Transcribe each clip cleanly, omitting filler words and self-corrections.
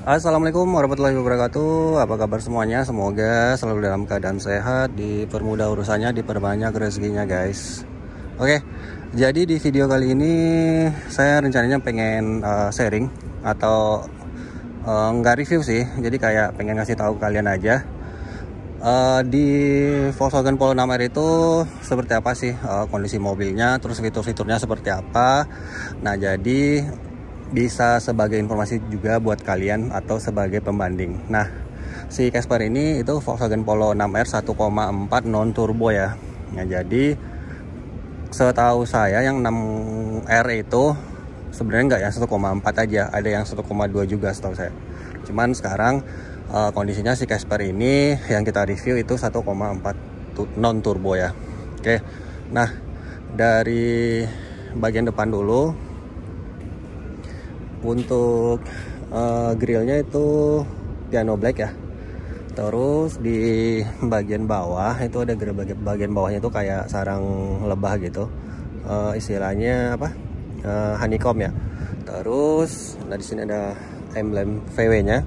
Assalamualaikum warahmatullahi wabarakatuh. Apa kabar semuanya? Semoga selalu dalam keadaan sehat, dipermudah urusannya, diperbanyak rezekinya guys. Oke, jadi di video kali ini saya rencananya pengen sharing atau nggak review sih. Jadi kayak pengen ngasih tahu kalian aja di Volkswagen Polo 6R itu seperti apa sih kondisi mobilnya, terus fitur-fiturnya seperti apa. Nah, jadi bisa sebagai informasi juga buat kalian atau sebagai pembanding. Nah, si Casper ini itu Volkswagen Polo 6R 1,4 non turbo ya. Nah, jadi setahu saya yang 6R itu sebenarnya nggak yang 1,4 aja, ada yang 1,2 juga setahu saya. Cuman sekarang kondisinya si Casper ini yang kita review itu 1,4 non turbo ya. Oke. Nah, dari bagian depan dulu. Untuk grillnya itu piano black ya. Terus di bagian bawah itu ada bagian bawahnya itu kayak sarang lebah gitu. Istilahnya apa? Honeycomb ya. Terus nah di sini ada emblem VW-nya.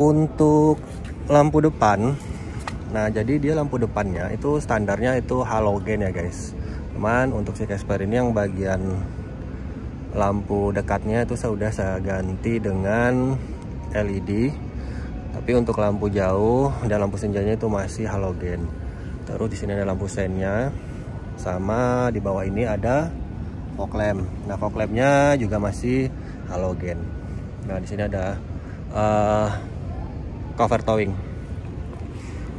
Untuk lampu depan, nah jadi dia lampu depannya itu standarnya itu halogen ya guys. Cuman untuk si Casper ini yang bagian lampu dekatnya itu sudah saya ganti dengan LED, tapi untuk lampu jauh dan lampu senjanya itu masih halogen. Terus di sini ada lampu sennya, sama di bawah ini ada fog lamp. Nah, fog lampnya juga masih halogen. Nah, di sini ada cover towing.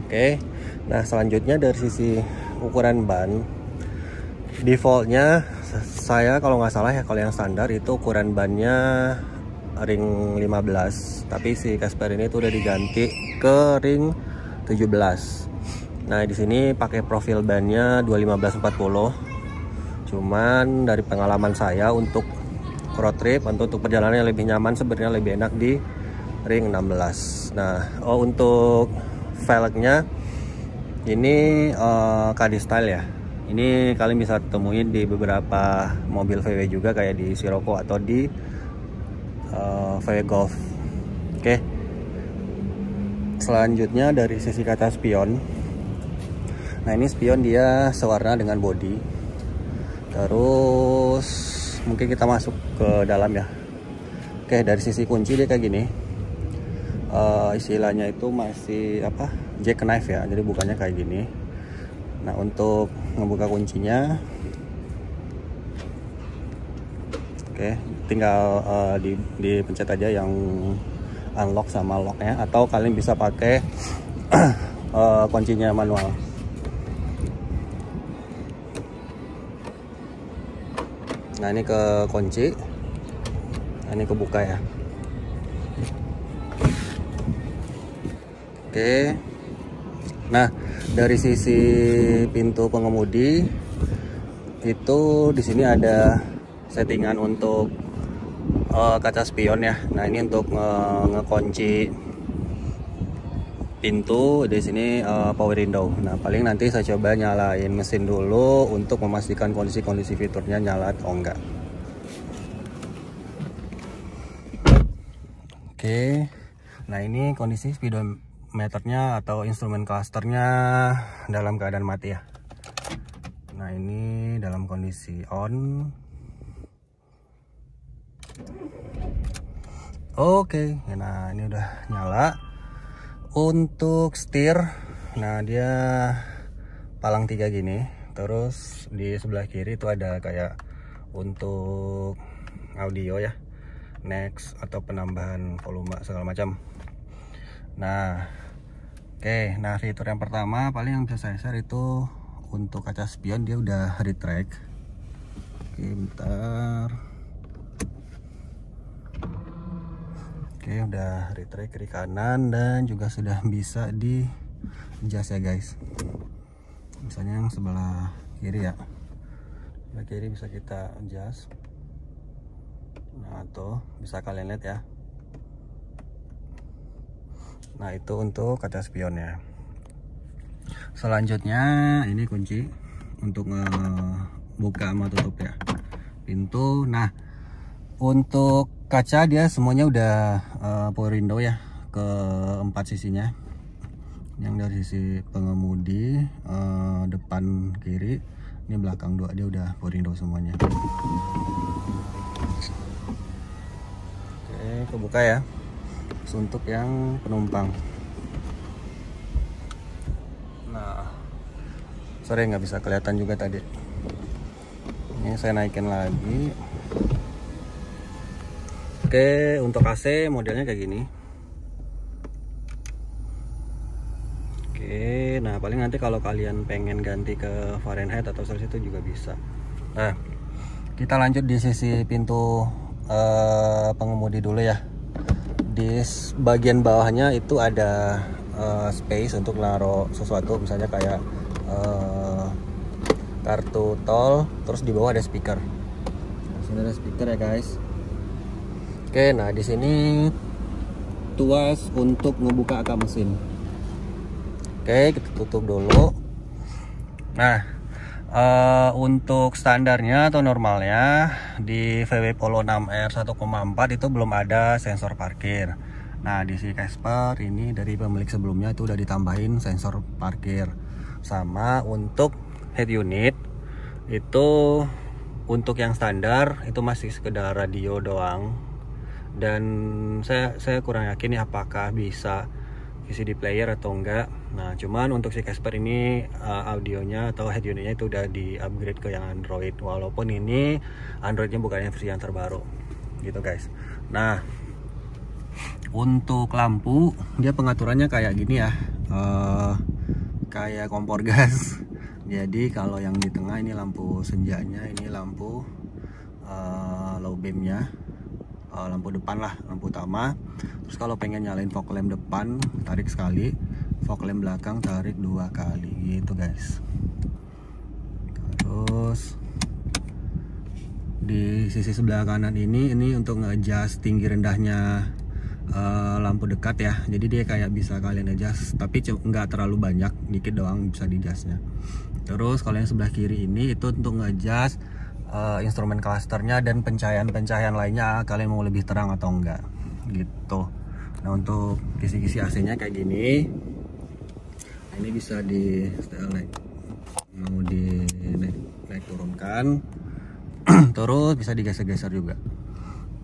Oke. Nah, selanjutnya dari sisi ukuran ban, defaultnya saya kalau nggak salah ya, kalau yang standar itu ukuran bannya ring 15, tapi si Casper ini tuh udah diganti ke ring 17. Nah, di sini pakai profil bannya 215/40. Cuman dari pengalaman saya untuk road trip, untuk perjalanan yang lebih nyaman sebenarnya lebih enak di ring 16. Nah, untuk velgnya ini KD style ya. Ini kalian bisa temuin di beberapa mobil VW juga, kayak di Sirocco atau di VW Golf. Oke. Selanjutnya dari sisi kaca spion. Nah, ini spion dia sewarna dengan body. Terus mungkin kita masuk ke dalam ya. Oke, dari sisi kunci dia kayak gini. Istilahnya itu masih apa? Jackknife ya. Jadi bukannya kayak gini. Nah, untuk membuka kuncinya, oke, tinggal dipencet aja yang unlock sama locknya, atau kalian bisa pakai kuncinya manual. Nah, ini ke kunci, nah, ini kebuka ya. Oke. Nah, dari sisi pintu pengemudi itu di sini ada settingan untuk kaca spion ya. Nah, ini untuk ngekunci pintu di sini power window. Nah, paling nanti saya coba nyalain mesin dulu untuk memastikan kondisi fiturnya nyala atau enggak. Oke. Nah, ini kondisi speedometernya atau instrumen clusternya dalam keadaan mati ya. Nah, ini dalam kondisi on. Oke. Nah, ini udah nyala. Untuk setir, nah dia palang 3 gini. Terus di sebelah kiri itu ada kayak untuk audio ya, next atau penambahan volume segala macam. Nah, oke, nah fitur yang pertama paling yang bisa saya share itu untuk kaca spion, dia udah retract. Oke, bentar. Oke, udah retract kiri kanan dan juga sudah bisa di adjust ya guys. Misalnya yang sebelah kiri ya, sebelah kiri bisa kita adjust. Nah, tuh bisa kalian lihat ya. Nah, itu untuk kaca spionnya. Selanjutnya ini kunci untuk buka sama tutup ya pintu. Nah, Untuk kaca dia semuanya udah power window ya, ke 4 sisinya. Yang dari sisi pengemudi, depan kiri, ini belakang 2 dia udah power window semuanya. Oke, kebuka ya. Terus untuk yang penumpang, nah sorry nggak bisa kelihatan juga tadi. Ini saya naikin lagi. Oke, untuk AC modelnya kayak gini. Oke, nah paling nanti kalau kalian pengen ganti ke Fahrenheit atau Celsius itu juga bisa. Nah, kita lanjut di sisi pintu pengemudi dulu ya. Di bagian bawahnya itu ada space untuk naruh sesuatu, misalnya kayak kartu tol, terus di bawah ada speaker. Nah, sini ada speaker ya guys. Oke, nah di sini tuas untuk ngebuka AK mesin. Oke, kita tutup dulu. Nah, untuk standarnya atau normalnya di VW Polo 6R 1,4 itu belum ada sensor parkir. Nah, di si Casper ini dari pemilik sebelumnya itu udah ditambahin sensor parkir. Sama untuk head unit itu, untuk yang standar itu masih sekedar radio doang. Dan saya kurang yakin ya apakah bisa VCD player atau enggak. Nah, cuman untuk si Casper ini audionya atau head unitnya itu udah di upgrade ke yang Android, walaupun ini Androidnya bukannya versi yang terbaru gitu guys. Nah, untuk lampu dia pengaturannya kayak gini ya, kayak kompor gas. Jadi kalau yang di tengah ini lampu senjanya, ini lampu low beamnya, lampu depan lah, lampu utama. Terus kalau pengen nyalain fog lamp depan tarik sekali, fog lamp belakang tarik 2 kali gitu guys. Terus di sisi sebelah kanan ini untuk nge-adjust tinggi rendahnya lampu dekat ya. Jadi dia kayak bisa kalian adjust, tapi nggak terlalu banyak, dikit doang bisa di adjustnya. Terus kalau yang sebelah kiri ini itu untuk nge-adjust instrumen clusternya dan pencahayaan lainnya, kalian mau lebih terang atau enggak gitu. Nah, untuk kisi-kisi AC-nya kayak gini. Nah, ini bisa di setel naik, mau di naik turunkan. Terus bisa digeser-geser juga.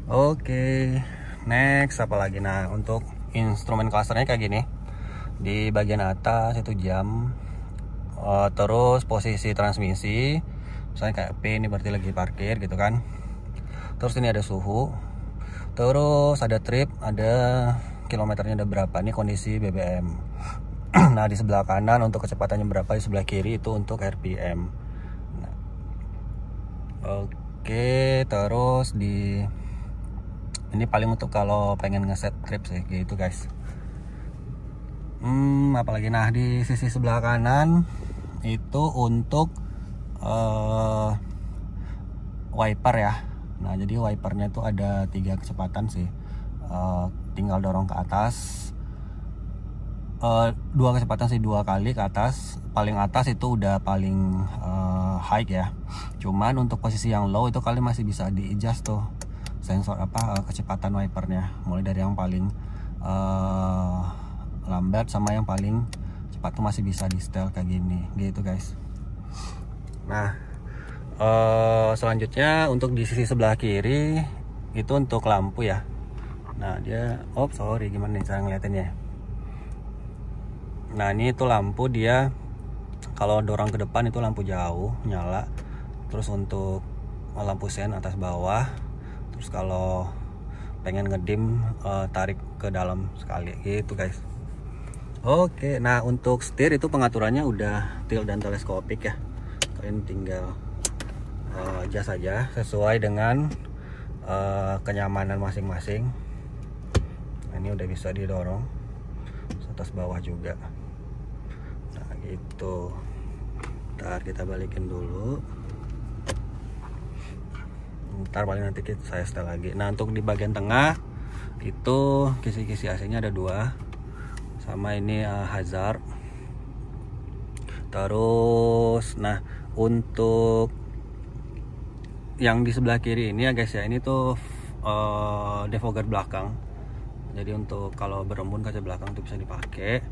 Oke, next apa lagi? Nah, untuk instrumen clusternya kayak gini. Di bagian atas itu jam, terus posisi transmisi, misalnya kayak P ini berarti lagi parkir gitu kan. Terus ini ada suhu, terus ada trip, ada kilometernya ada berapa, ini kondisi BBM. Nah, di sebelah kanan untuk kecepatannya berapa, di sebelah kiri itu untuk RPM. Nah, oke, terus di ini paling untuk kalau pengen ngeset trip sih gitu guys. Apalagi, nah di sisi sebelah kanan itu untuk wiper ya. Nah, jadi wipernya itu ada 3 kecepatan sih, tinggal dorong ke atas, 2 kecepatan sih, 2 kali ke atas. Paling atas itu udah paling high ya. Cuman untuk posisi yang low itu kalian masih bisa di adjust tuh sensor kecepatan wipernya, mulai dari yang paling lambat sama yang paling cepat tuh masih bisa di setel kayak gini gitu guys. Nah, selanjutnya untuk di sisi sebelah kiri itu untuk lampu ya. Nah, dia gimana nih cara ngeliatinnya. Nah, ini itu lampu dia kalau dorong ke depan itu lampu jauh nyala. Terus untuk lampu sen atas bawah. Terus kalau pengen ngedim tarik ke dalam sekali gitu guys. Oke, nah untuk setir itu pengaturannya udah tilt dan teleskopik ya. Kalian tinggal adjust saja sesuai dengan kenyamanan masing-masing. Nah, ini udah bisa didorong atas bawah juga. Nah gitu. Ntar kita balikin dulu. Ntar paling nanti saya setel lagi. Nah, untuk di bagian tengah itu kisi-kisi AC-nya ada 2. Sama ini hazard. Terus nah untuk yang di sebelah kiri ini ya guys ya, ini tuh defogger belakang. Jadi untuk kalau berembun kaca belakang itu bisa dipakai.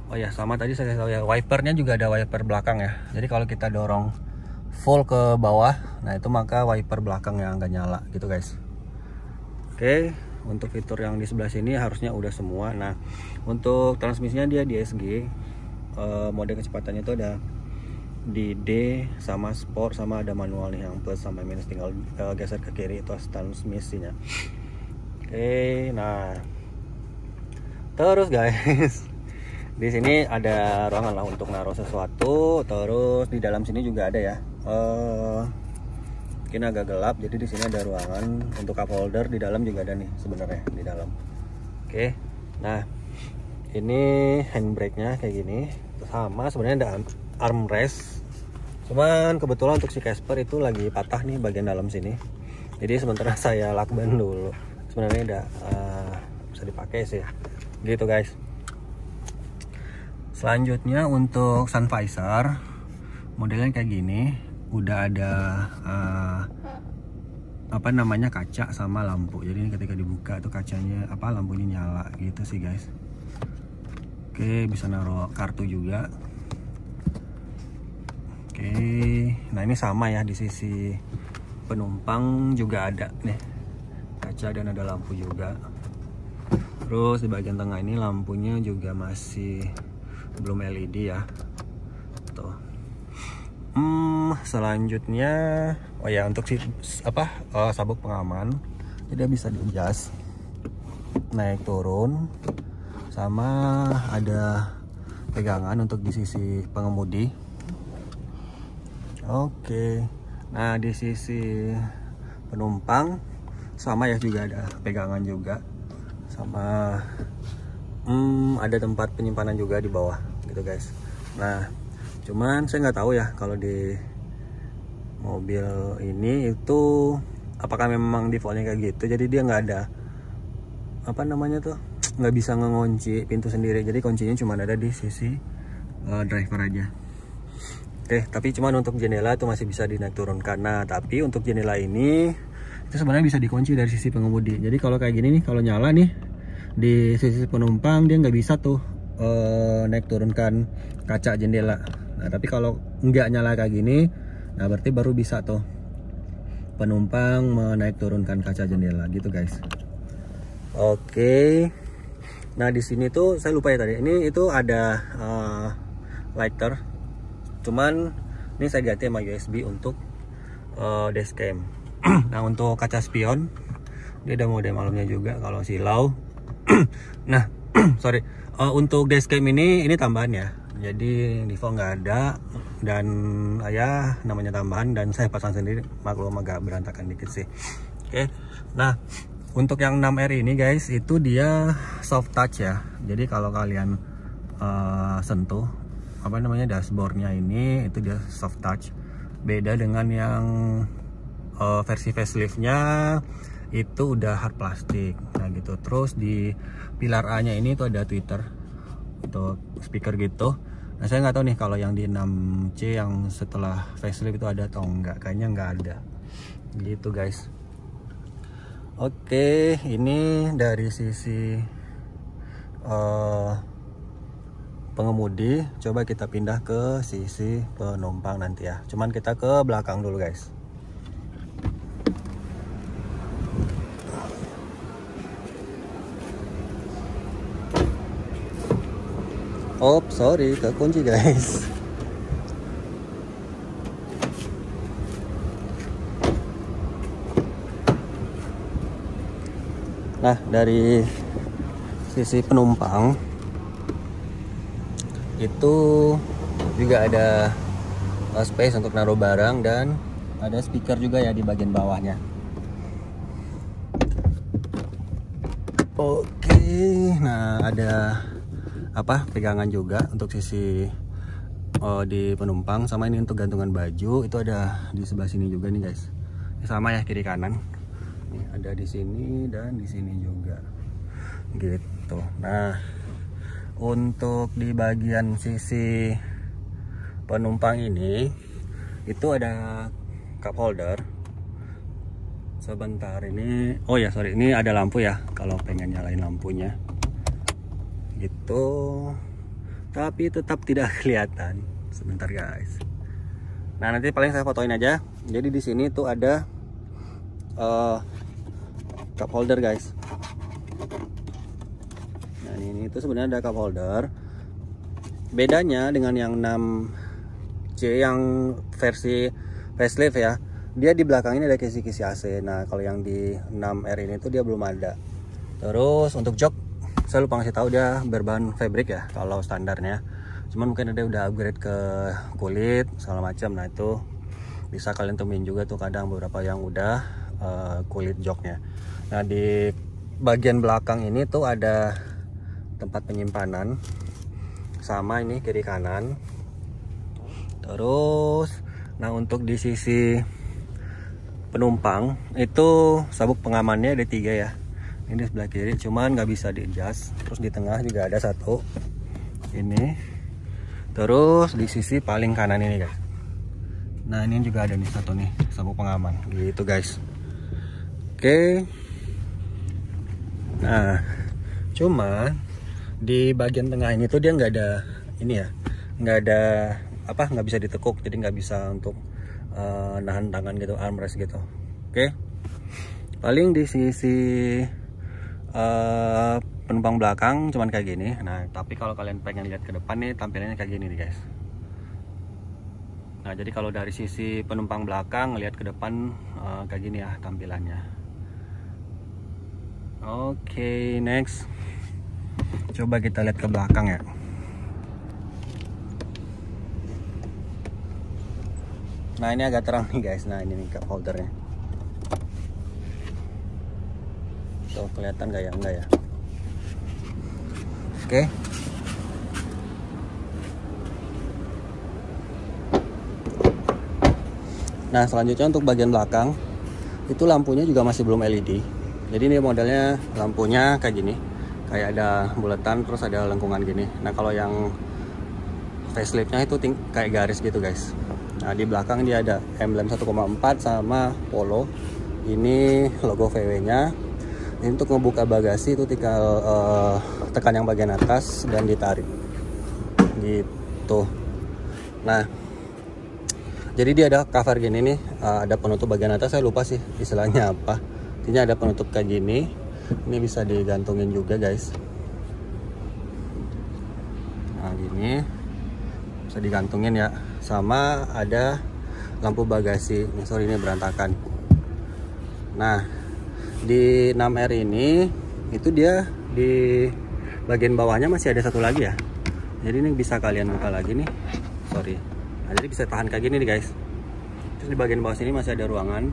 Oh ya, sama tadi saya tahu ya, wipernya juga ada wiper belakang ya. Jadi kalau kita dorong full ke bawah, nah itu maka wiper belakang yang nggak nyala gitu guys. Oke, untuk fitur yang di sebelah sini harusnya udah semua. Nah, untuk transmisinya dia DSG. Mode kecepatannya itu ada di D sama sport, sama ada manual nih yang plus sama minus, tinggal geser ke kiri itu transmisinya. Oke, nah terus guys, di sini ada ruangan lah untuk naruh sesuatu. Terus di dalam sini juga ada ya. Mungkin agak gelap, jadi di sini ada ruangan untuk cup holder. Di dalam juga ada nih sebenarnya di dalam. Oke, nah ini handbrake-nya kayak gini. Sama sebenarnya ada armrest. Cuman kebetulan untuk si Casper itu lagi patah nih bagian dalam sini. Jadi sementara saya lakban dulu. Sebenarnya udah bisa dipakai sih. Gitu guys. Selanjutnya untuk sun visor, modelnya kayak gini. Udah ada apa namanya, kaca sama lampu. Jadi ini ketika dibuka tuh kacanya lampunya nyala gitu sih guys. Oke, bisa naruh kartu juga. Oke, nah ini sama ya, di sisi penumpang juga ada nih kaca dan ada lampu juga. Terus di bagian tengah ini lampunya juga masih belum LED ya. Tuh. Selanjutnya, oh ya, untuk si sabuk pengaman, jadi bisa di-adjust naik turun, sama ada pegangan untuk di sisi pengemudi. Oke, nah di sisi penumpang sama ya, juga ada pegangan juga, sama ada tempat penyimpanan juga di bawah gitu guys. Nah cuman saya nggak tahu ya kalau di mobil ini itu apakah memang defaultnya kayak gitu, jadi dia nggak ada nggak bisa ngunci pintu sendiri, jadi kuncinya cuma ada di sisi driver aja. Oke, tapi cuman untuk jendela itu masih bisa dinaik turunkan. Nah tapi untuk jendela ini itu sebenarnya bisa dikunci dari sisi pengemudi. Jadi kalau kayak gini nih, kalau nyala nih di sisi penumpang, dia nggak bisa tuh naik turunkan kaca jendela. Nah tapi kalau nggak nyala kayak gini, nah berarti baru bisa tuh penumpang menaik turunkan kaca jendela gitu guys. Oke, nah di sini tuh saya lupa ya tadi, ini itu ada lighter, cuman ini saya ganti sama USB untuk dashcam. Nah untuk kaca spion dia ada mode malamnya juga kalau silau. Nah sorry, untuk dashcam ini tambahan ya, jadi default nggak ada, dan ya namanya tambahan dan saya pasang sendiri, maklum agak berantakan dikit sih. Oke, nah untuk yang 6R ini guys, itu dia soft touch ya. Jadi kalau kalian sentuh dashboardnya ini, itu dia soft touch. Beda dengan yang versi faceliftnya itu udah hard plastik. Nah gitu. Terus di pilar A nya ini itu ada tweeter untuk speaker gitu. Nah saya nggak tahu nih kalau yang di 6C yang setelah facelift itu ada atau enggak. Kayaknya nggak ada gitu guys. Oke, ini dari sisi pengemudi. Coba kita pindah ke sisi penumpang nanti ya. Cuman kita ke belakang dulu guys. Oh sorry, kekunci guys. Nah dari sisi penumpang itu juga ada space untuk naruh barang, dan ada speaker juga ya di bagian bawahnya. Oke, nah ada pegangan juga untuk sisi di penumpang, sama ini untuk gantungan baju itu ada di sebelah sini juga nih guys. Ini sama ya, kiri kanan. Nih, ada di sini dan di sini juga gitu. Nah untuk di bagian sisi penumpang ini itu ada cup holder Sebentar ini, oh ya sorry, ini ada lampu ya kalau pengen nyalain lampunya gitu, tapi tetap tidak kelihatan. Sebentar guys. Nah nanti paling saya fotoin aja. Jadi di sini tuh ada cup holder guys. Nah ini tuh sebenarnya ada cup holder. Bedanya dengan yang 6C yang versi facelift ya, dia di belakang ini ada kisi-kisi AC. Nah kalau yang di 6R ini tuh dia belum ada. Terus untuk jok saya lupa ngasih tahu, dia berbahan fabric ya kalau standarnya. Cuman mungkin ada udah upgrade ke kulit segala macam. Nah itu bisa kalian temuin juga tuh kadang beberapa yang udah kulit joknya. Nah di bagian belakang ini tuh ada tempat penyimpanan sama ini kiri kanan. Terus nah untuk di sisi penumpang itu sabuk pengamannya ada 3 ya. Ini di sebelah kiri, cuman nggak bisa di adjust. Terus di tengah juga ada 1 ini. Terus di sisi paling kanan ini guys. Nah ini juga ada nih 1 nih sabuk pengaman gitu guys. Oke. Nah cuman di bagian tengah ini tuh dia nggak ada ini ya, nggak ada apa, nggak bisa ditekuk, jadi nggak bisa untuk nahan tangan gitu, armrest gitu. Oke. Paling di sisi penumpang belakang cuman kayak gini. Nah tapi kalau kalian pengen lihat ke depan nih tampilannya kayak gini nih guys. Nah jadi kalau dari sisi penumpang belakang ngelihat ke depan kayak gini ya tampilannya. Oke, next coba kita lihat ke belakang ya. Nah ini agak terang nih guys. Nah ini nih cup holdernya. Tuh kelihatan gak ya? Enggak ya. Oke. Nah selanjutnya untuk bagian belakang itu lampunya juga masih belum LED. Jadi ini modelnya lampunya kayak gini, kayak ada bulatan terus ada lengkungan gini. Nah kalau yang faceliftnya itu kayak garis gitu guys. Nah di belakang dia ada emblem 1,4 sama Polo. Ini logo VW nya. Ini untuk membuka bagasi itu tinggal tekan yang bagian atas dan ditarik gitu. Nah jadi dia ada cover gini nih, ada penutup bagian atas, saya lupa sih istilahnya apa. Intinya ada penutup kayak gini. Ini bisa digantungin juga guys. Nah gini bisa digantungin ya. Sama ada lampu bagasi. Sorry ini berantakan. Nah di 6R ini itu dia di bagian bawahnya masih ada 1 lagi ya. Jadi ini bisa kalian buka lagi nih. Sorry. Nah, jadi bisa tahan kayak gini nih guys. Terus di bagian bawah sini masih ada ruangan.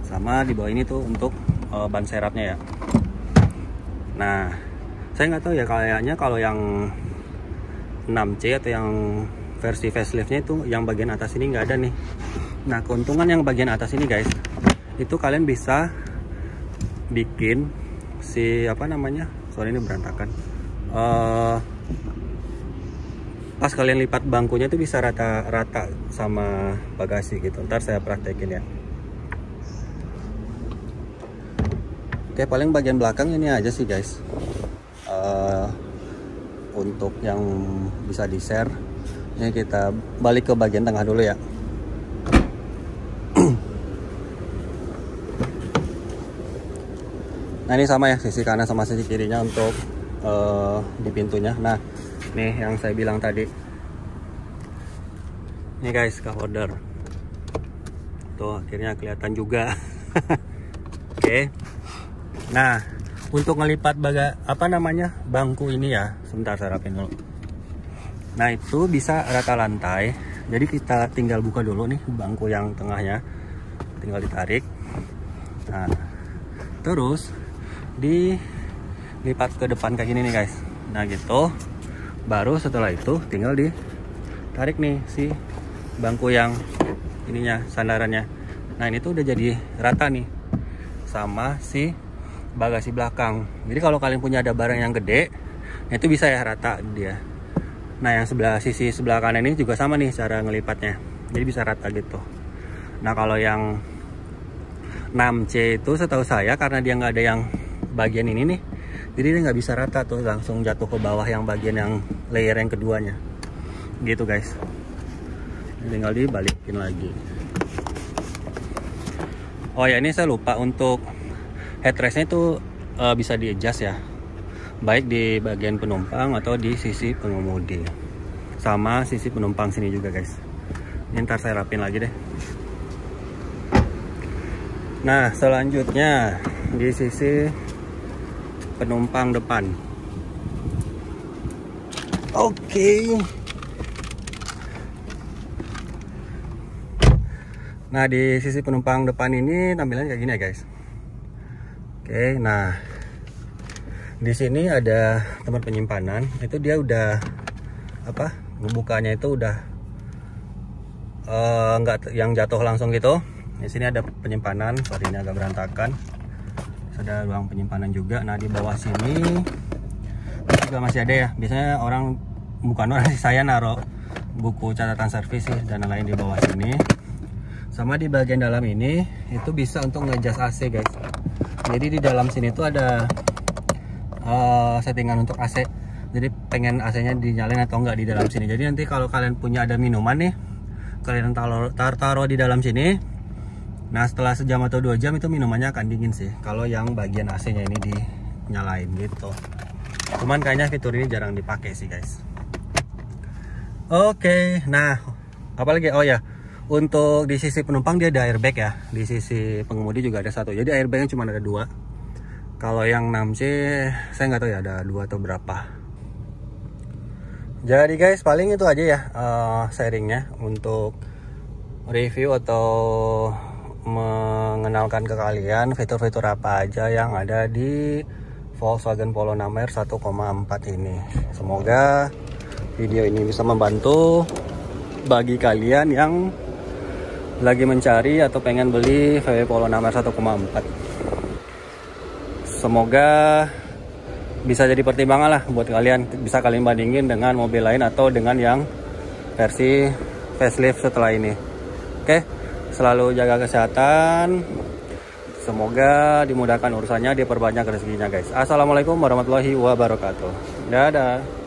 Sama di bawah ini tuh untuk ban serapnya ya. Nah saya nggak tahu ya, kayaknya kalau yang 6C atau yang versi faceliftnya itu yang bagian atas ini nggak ada nih. Nah keuntungan yang bagian atas ini guys, itu kalian bisa bikin si apa namanya, sorry ini berantakan, pas kalian lipat bangkunya itu bisa rata-rata sama bagasi gitu. Ntar saya praktekin ya. Oke, paling bagian belakang ini aja sih guys. Untuk yang bisa di share, ini kita balik ke bagian tengah dulu ya. Nah ini sama ya, sisi kanan sama sisi kirinya untuk di pintunya. Nah nih yang saya bilang tadi, ini guys cup holder tuh akhirnya kelihatan juga. Oke. Nah untuk ngelipat bangku ini ya, sebentar saya rapin dulu. Nah itu bisa rata lantai, jadi kita tinggal buka dulu nih bangku yang tengahnya, tinggal ditarik. Nah terus dilipat ke depan kayak gini nih guys. Nah gitu, baru setelah itu tinggal ditarik nih si bangku yang ininya, sandarannya. Nah ini tuh udah jadi rata nih sama si bagasi belakang. Jadi kalau kalian punya ada barang yang gede, nah itu bisa ya rata dia. Nah yang sisi sebelah kanan ini juga sama nih cara ngelipatnya, jadi bisa rata gitu. Nah kalau yang 6C itu setahu saya karena dia nggak ada yang bagian ini nih, jadi dia nggak bisa rata tuh, langsung jatuh ke bawah yang bagian yang layer yang keduanya gitu guys. Tinggal dibalikin lagi. Oh ya, ini saya lupa, untuk headrestnya itu bisa di adjust ya, baik di bagian penumpang atau di sisi pengemudi, sama sisi penumpang sini juga guys. Ini ntar saya rapin lagi deh. Nah, selanjutnya di sisi penumpang depan. Oke. Nah, di sisi penumpang depan ini tampilannya kayak gini ya guys. Oke, nah di sini ada tempat penyimpanan. Itu dia udah apa? Ngebukanya itu udah nggak yang jatuh langsung gitu. Di sini ada penyimpanan, sorry ini agak berantakan. Ada ruang penyimpanan juga. Nah, di bawah sini juga masih ada ya. Biasanya orang, bukan orang sih, saya naruh buku catatan servis sih dan lain di bawah sini. Sama di bagian dalam ini itu bisa untuk ngejas AC guys. Jadi di dalam sini tuh ada settingan untuk AC. Jadi pengen AC-nya dinyalain atau enggak di dalam sini. Jadi nanti kalau kalian punya ada minuman nih, kalian taruh di dalam sini. Nah, setelah sejam atau 2 jam itu minumannya akan dingin sih, kalau yang bagian AC-nya ini dinyalain gitu. Cuman kayaknya fitur ini jarang dipakai sih guys. Oke, nah apalagi, oh ya, untuk di sisi penumpang dia ada airbag ya. Di sisi pengemudi juga ada satu. Jadi airbagnya cuma ada 2. Kalau yang 6C saya nggak tahu ya ada 2 atau berapa. Jadi guys, paling itu aja ya sharingnya untuk review atau mengenalkan ke kalian fitur-fitur apa aja yang ada di Volkswagen Polo 6R 1,4 ini. Semoga video ini bisa membantu bagi kalian yang lagi mencari atau pengen beli VW Polo 6R 1,4. Semoga bisa jadi pertimbangan lah buat kalian, bisa kalian bandingin dengan mobil lain atau dengan yang versi facelift setelah ini. Oke, selalu jaga kesehatan, semoga dimudahkan urusannya, diperbanyak rezekinya guys. Assalamualaikum warahmatullahi wabarakatuh. Dadah.